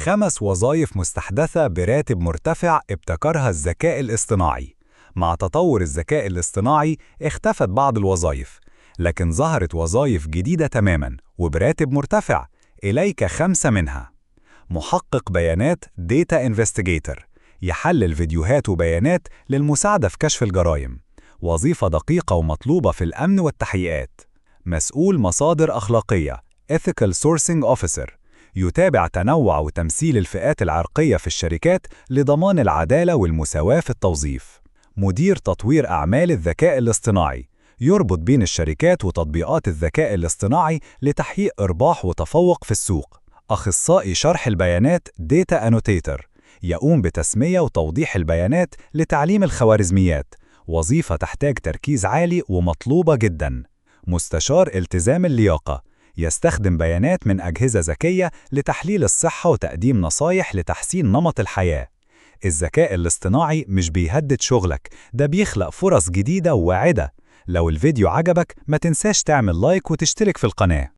5 وظائف مستحدثة براتب مرتفع ابتكرها الذكاء الاصطناعي. مع تطور الذكاء الاصطناعي اختفت بعض الوظائف، لكن ظهرت وظائف جديدة تماماً وبراتب مرتفع. إليك 5 منها. محقق بيانات Data Investigator، يحلل فيديوهات وبيانات للمساعدة في كشف الجرائم، وظيفة دقيقة ومطلوبة في الأمن والتحقيقات. مسؤول مصادر أخلاقية Ethical Sourcing Officer، يتابع تنوع وتمثيل الفئات العرقية في الشركات لضمان العدالة والمساواة في التوظيف. مدير تطوير أعمال الذكاء الاصطناعي، يربط بين الشركات وتطبيقات الذكاء الاصطناعي لتحقيق إرباح وتفوق في السوق. أخصائي شرح البيانات Data Annotator، يقوم بتسمية وتوضيح البيانات لتعليم الخوارزميات، وظيفة تحتاج تركيز عالي ومطلوبة جداً. مستشار التزام اللياقة، يستخدم بيانات من أجهزة ذكية لتحليل الصحة وتقديم نصايح لتحسين نمط الحياة. الذكاء الاصطناعي مش بيهدد شغلك، ده بيخلق فرص جديدة وواعدة. لو الفيديو عجبك ما تنساش تعمل لايك وتشترك في القناة.